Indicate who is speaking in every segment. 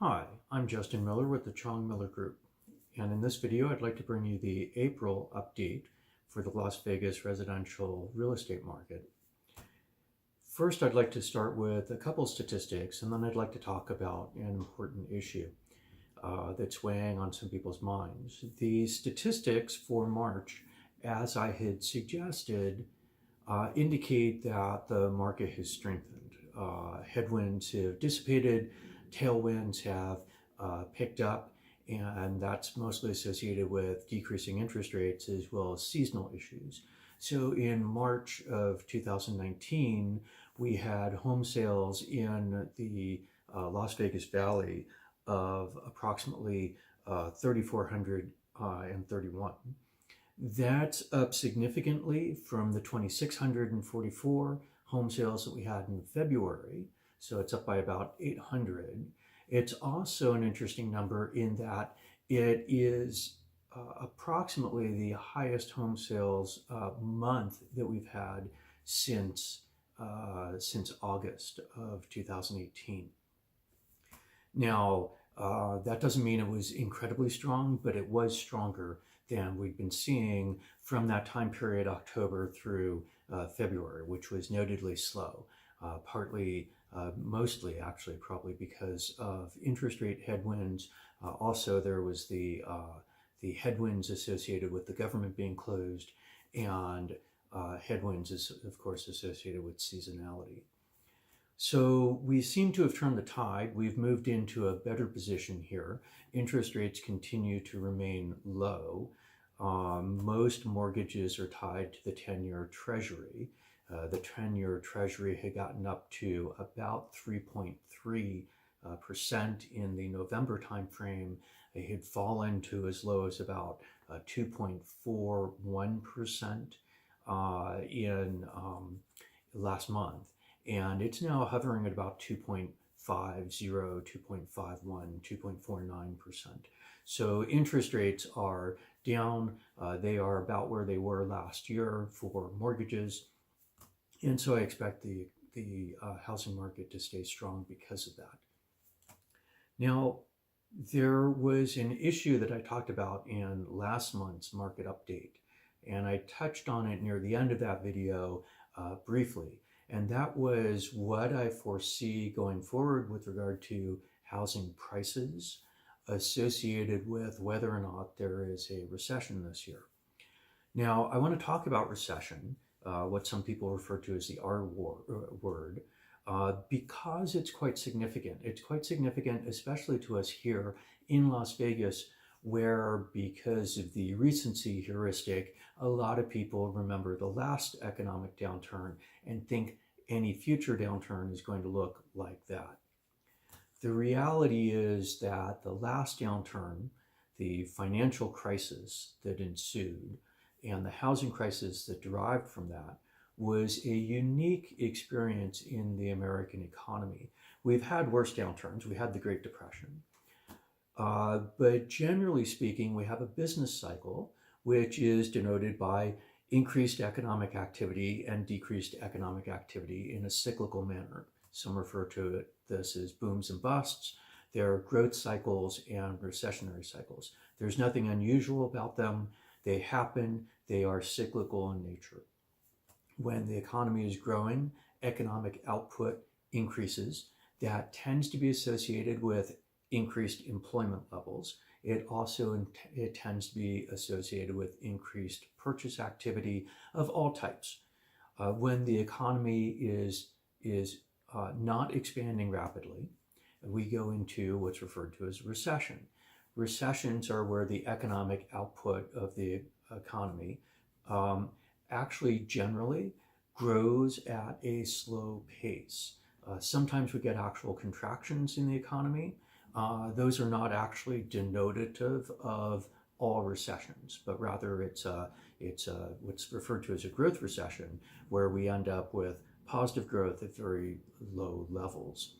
Speaker 1: Hi, I'm Justin Miller with the Chong Miller Group, and in this video I'd like to bring you the April update for the Las Vegas residential real estate market. First, I'd like to start with a couple statistics, and then I'd like to talk about an important issue that's weighing on some people's minds. The statistics for March, as I had suggested, indicate that the market has strengthened. Headwinds have dissipated, tailwinds have picked up, and that's mostly associated with decreasing interest rates as well as seasonal issues. So in March of 2019, we had home sales in the Las Vegas Valley of approximately 3,431. That's up significantly from the 2,644 home sales that we had in February. So it's up by about 800. It's also an interesting number in that it is approximately the highest home sales month that we've had since August of 2018. Now, that doesn't mean it was incredibly strong, but it was stronger than we've been seeing from that time period, October through February, which was notedly slow, mostly actually probably because of interest rate headwinds. Also, there was the headwinds associated with the government being closed, and headwinds is of course associated with seasonality. So we seem to have turned the tide. We've moved into a better position here. Interest rates continue to remain low. Most mortgages are tied to the 10-year Treasury. The 10-year Treasury had gotten up to about 3.3% in the November timeframe. It had fallen to as low as about 2.41% in last month. And it's now hovering at about 2.50, 2.51, 2.49%. So interest rates are down. They are about where they were last year for mortgages. And so I expect the housing market to stay strong because of that. Now, there was an issue that I talked about in last month's market update, and I touched on it near the end of that video briefly. And that was what I foresee going forward with regard to housing prices associated with whether or not there is a recession this year. Now, I want to talk about recession, what some people refer to as the R word, because it's quite significant. It's quite significant, especially to us here in Las Vegas, where because of the recency heuristic, a lot of people remember the last economic downturn and think any future downturn is going to look like that. The reality is that the last downturn, the financial crisis that ensued, and the housing crisis that derived from that, was a unique experience in the American economy. We've had worse downturns. We had the Great Depression. But generally speaking, we have a business cycle, which is denoted by increased economic activity and decreased economic activity in a cyclical manner. Some refer to this as booms and busts. There are growth cycles and recessionary cycles. There's nothing unusual about them. They happen. They are cyclical in nature. When the economy is growing, economic output increases. That tends to be associated with increased employment levels. It tends to be associated with increased purchase activity of all types. When the economy is not expanding rapidly, we go into what's referred to as recession. Recessions are where the economic output of the economy actually generally grows at a slow pace. Sometimes we get actual contractions in the economy. Those are not actually denotative of all recessions, but rather it's what's referred to as a growth recession, where we end up with positive growth at very low levels.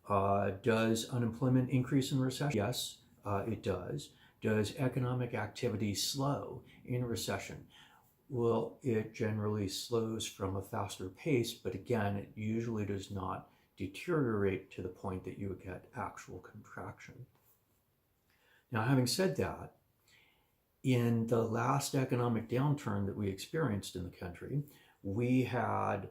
Speaker 1: Does unemployment increase in recession? Yes, it does. Does economic activity slow in recession? Well, it generally slows from a faster pace, but again, it usually does not deteriorate to the point that you would get actual contraction. Now, having said that, in the last economic downturn that we experienced in the country, we had,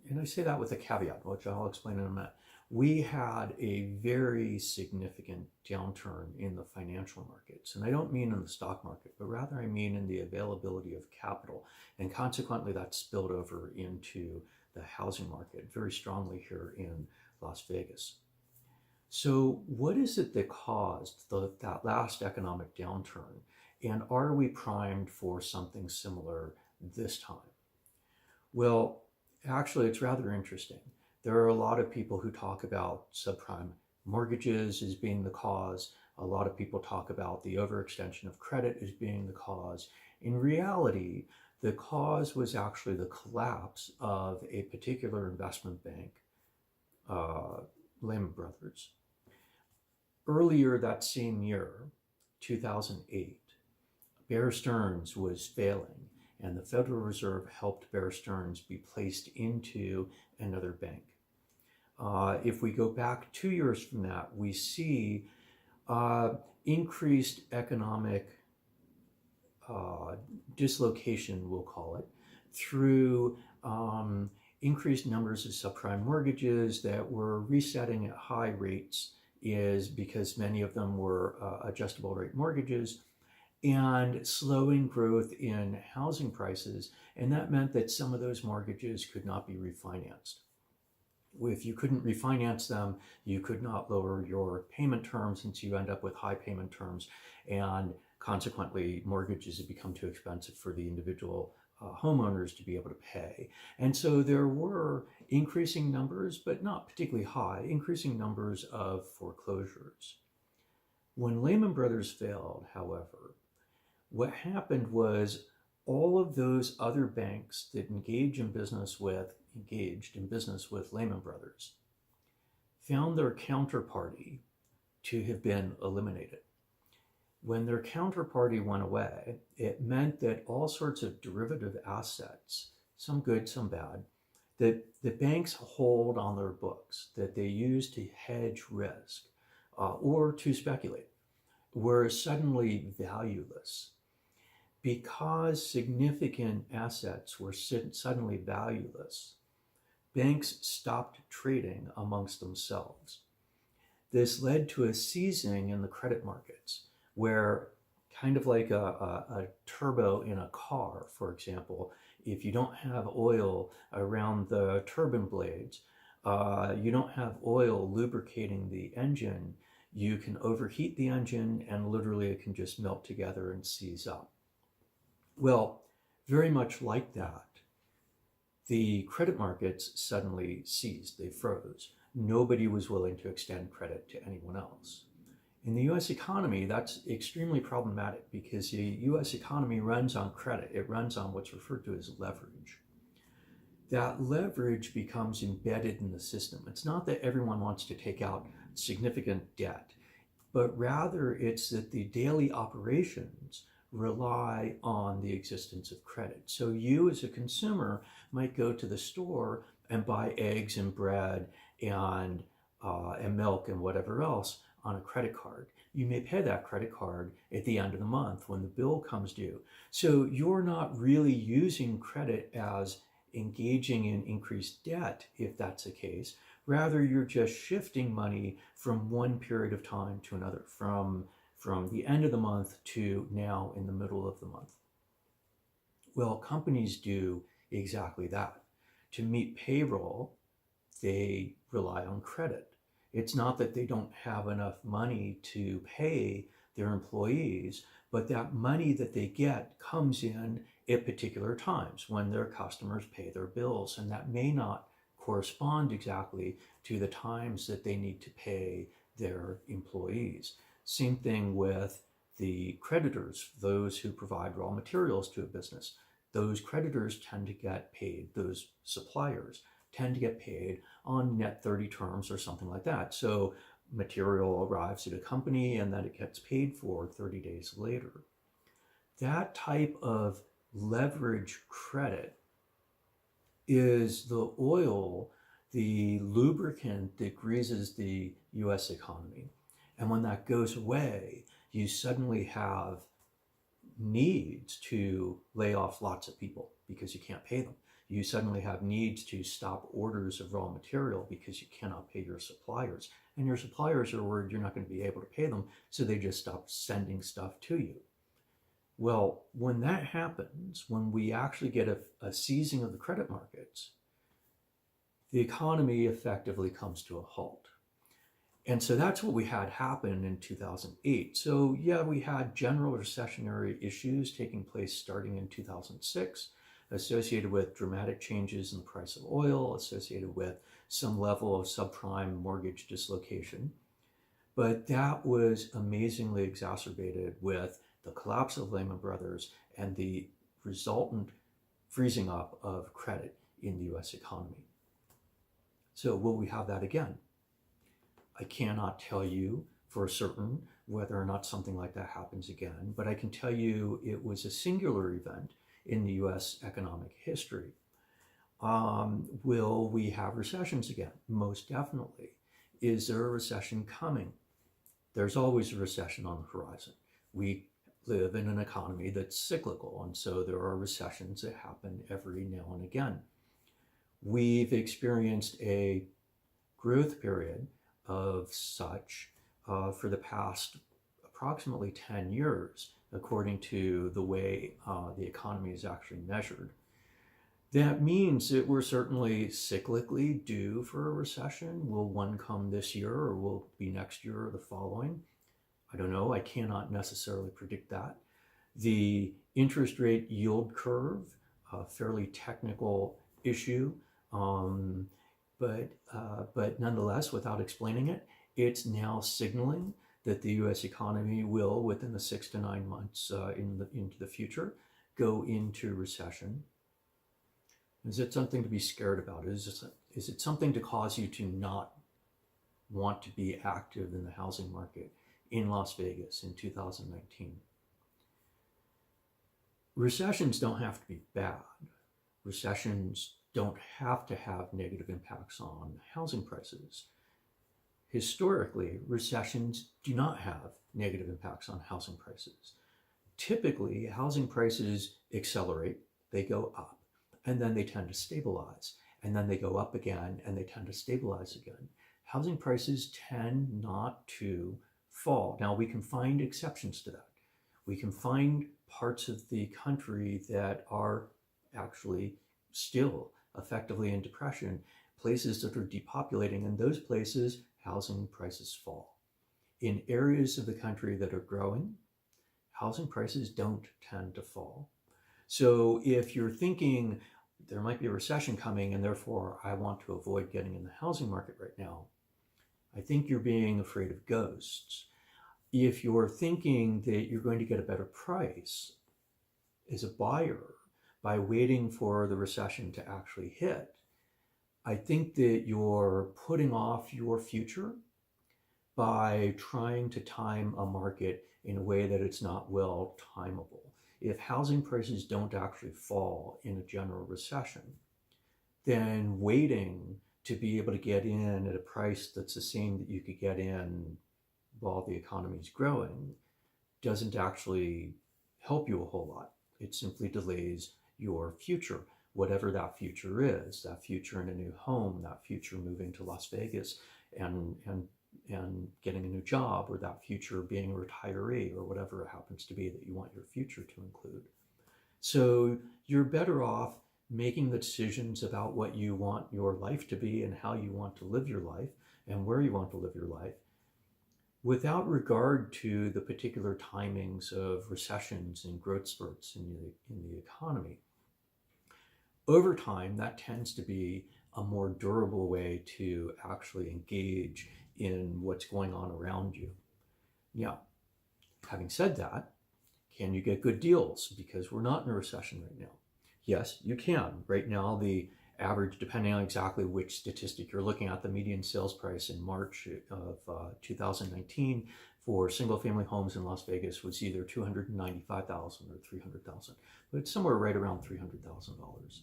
Speaker 1: and I say that with a caveat, which I'll explain in a minute, we had a very significant downturn in the financial markets. And I don't mean in the stock market, but rather I mean in the availability of capital. And consequently, that spilled over into the housing market very strongly here in Las Vegas. So what is it that caused that last economic downturn? And are we primed for something similar this time? Well, actually, it's rather interesting. There are a lot of people who talk about subprime mortgages as being the cause. A lot of people talk about the overextension of credit as being the cause. In reality, the cause was actually the collapse of a particular investment bank, Lehman Brothers. Earlier that same year, 2008, Bear Stearns was failing, and the Federal Reserve helped Bear Stearns be placed into another bank. If we go back 2 years from that, we see increased economic dislocation, we'll call it, through increased numbers of subprime mortgages that were resetting at high rates, is because many of them were adjustable rate mortgages, and slowing growth in housing prices. And that meant that some of those mortgages could not be refinanced. If you couldn't refinance them, you could not lower your payment terms, since you end up with high payment terms, and consequently mortgages have become too expensive for the individual homeowners to be able to pay. And so there were increasing numbers, but not particularly high, increasing numbers of foreclosures. When Lehman Brothers failed, however, what happened was all of those other banks that engaged in business with Lehman Brothers found their counterparty to have been eliminated. When their counterparty went away, it meant that all sorts of derivative assets, some good, some bad, that the banks hold on their books, that they use to hedge risk or to speculate, were suddenly valueless. Because significant assets were suddenly valueless, banks stopped trading amongst themselves. This led to a seizing in the credit markets, where, kind of like a turbo in a car, for example, if you don't have oil around the turbine blades, you don't have oil lubricating the engine, you can overheat the engine and literally it can just melt together and seize up. Well, very much like that, the credit markets suddenly seized, they froze. Nobody was willing to extend credit to anyone else. In the US economy, that's extremely problematic because the US economy runs on credit. It runs on what's referred to as leverage. That leverage becomes embedded in the system. It's not that everyone wants to take out significant debt, but rather it's that the daily operations rely on the existence of credit. So you as a consumer might go to the store and buy eggs and bread and milk and whatever else on a credit card. You may pay that credit card at the end of the month when the bill comes due. So you're not really using credit as engaging in increased debt, if that's the case. Rather, you're just shifting money from one period of time to another, from the end of the month to now in the middle of the month. Well, companies do exactly that. To meet payroll, they rely on credit. It's not that they don't have enough money to pay their employees, but that money that they get comes in at particular times when their customers pay their bills, and that may not correspond exactly to the times that they need to pay their employees. Same thing with the creditors, those who provide raw materials to a business. Those creditors tend to get paid, those suppliers tend to get paid on net 30 terms or something like that. So material arrives at a company and then it gets paid for 30 days later. That type of leverage credit is the oil the lubricant that greases the US economy. And when that goes away, you suddenly have needs to lay off lots of people because you can't pay them. You suddenly have needs to stop orders of raw material because you cannot pay your suppliers. And your suppliers are worried you're not going to be able to pay them, so they just stop sending stuff to you. Well, when that happens, when we actually get a seizing of the credit markets, the economy effectively comes to a halt. And so that's what we had happen in 2008. So yeah, we had general recessionary issues taking place starting in 2006, associated with dramatic changes in the price of oil, associated with some level of subprime mortgage dislocation. But that was amazingly exacerbated with the collapse of Lehman Brothers and the resultant freezing up of credit in the US economy. So will we have that again? I cannot tell you for certain whether or not something like that happens again, but I can tell you it was a singular event in the US economic history. Will we have recessions again? Most definitely. Is there a recession coming? There's always a recession on the horizon. We live in an economy that's cyclical, and so there are recessions that happen every now and again. We've experienced a growth period of such for the past approximately 10 years, according to the way the economy is actually measured. That means that we're certainly cyclically due for a recession. Will one come this year, or will it be next year or the following? I don't know. I cannot necessarily predict that. The interest rate yield curve, a fairly technical issue, but nonetheless, without explaining it, it's now signaling that the U.S. economy will, within the 6 to 9 months into the future, go into recession. Is it something to be scared about? Is it something to cause you to not want to be active in the housing market in Las Vegas in 2019? Recessions don't have to be bad. Recessions don't have to have negative impacts on housing prices. Historically, recessions do not have negative impacts on housing prices. Typically, housing prices accelerate, they go up, and then they tend to stabilize, and then they go up again, and they tend to stabilize again. Housing prices tend not to fall. Now, we can find exceptions to that. We can find parts of the country that are actually still effectively in depression, places that are depopulating. In those places, housing prices fall. In areas of the country that are growing, housing prices don't tend to fall. So if you're thinking there might be a recession coming and therefore I want to avoid getting in the housing market right now, I think you're being afraid of ghosts. If you're thinking that you're going to get a better price as a buyer by waiting for the recession to actually hit, I think that you're putting off your future by trying to time a market in a way that it's not well timable. If housing prices don't actually fall in a general recession, then waiting to be able to get in at a price that's the same that you could get in while the economy's growing doesn't actually help you a whole lot. It simply delays your future, whatever that future is, that future in a new home, that future moving to Las Vegas and getting a new job, or that future being a retiree, or whatever it happens to be that you want your future to include. So you're better off making the decisions about what you want your life to be and how you want to live your life and where you want to live your life, without regard to the particular timings of recessions and growth spurts in the economy. Over time, that tends to be a more durable way to actually engage in what's going on around you. Now, having said that, can you get good deals? Because we're not in a recession right now. Yes, you can. Right now, the average, depending on exactly which statistic you're looking at, the median sales price in March of 2019 for single-family homes in Las Vegas was either $295,000 or $300,000, but it's somewhere right around $300,000.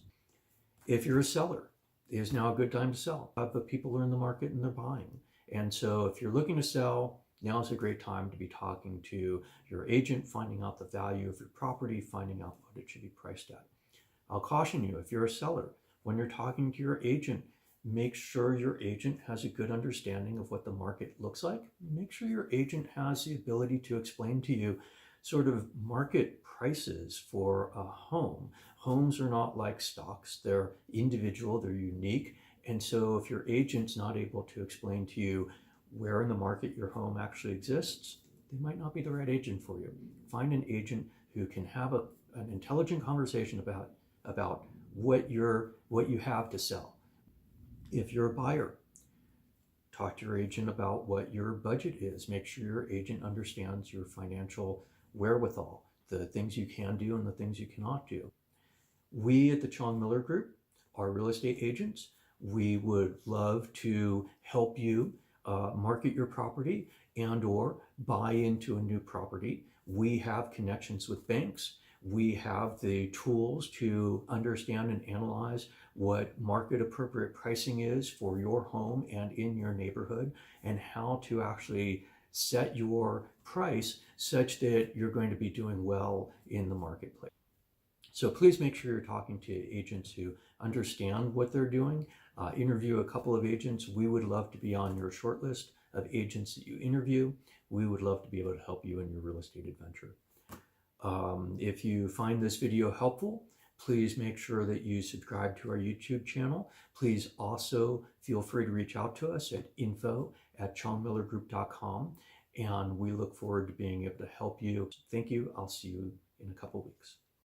Speaker 1: If you're a seller, is now a good time to sell. But people are in the market and they're buying. And so if you're looking to sell, now is a great time to be talking to your agent, finding out the value of your property, finding out what it should be priced at. I'll caution you, if you're a seller, when you're talking to your agent, make sure your agent has a good understanding of what the market looks like. Make sure your agent has the ability to explain to you sort of market prices for a home. Homes are not like stocks, they're individual, they're unique. And so if your agent's not able to explain to you where in the market your home actually exists, they might not be the right agent for you. Find an agent who can have an intelligent conversation about what you have to sell. If you're a buyer, talk to your agent about what your budget is. Make sure your agent understands your financial wherewithal, the things you can do and the things you cannot do. We at the Chong Miller Group are real estate agents. We would love to help you market your property and or buy into a new property. We have connections with banks. We have the tools to understand and analyze what market appropriate pricing is for your home and in your neighborhood, and how to actually set your price such that you're going to be doing well in the marketplace. So please make sure you're talking to agents who understand what they're doing. Interview a couple of agents. We would love to be on your short list of agents that you interview. We would love to be able to help you in your real estate adventure. If you find this video helpful, please make sure that you subscribe to our YouTube channel. Please also feel free to reach out to us at info@chongmillergroup.com, and we look forward to being able to help you. Thank you. I'll see you in a couple weeks.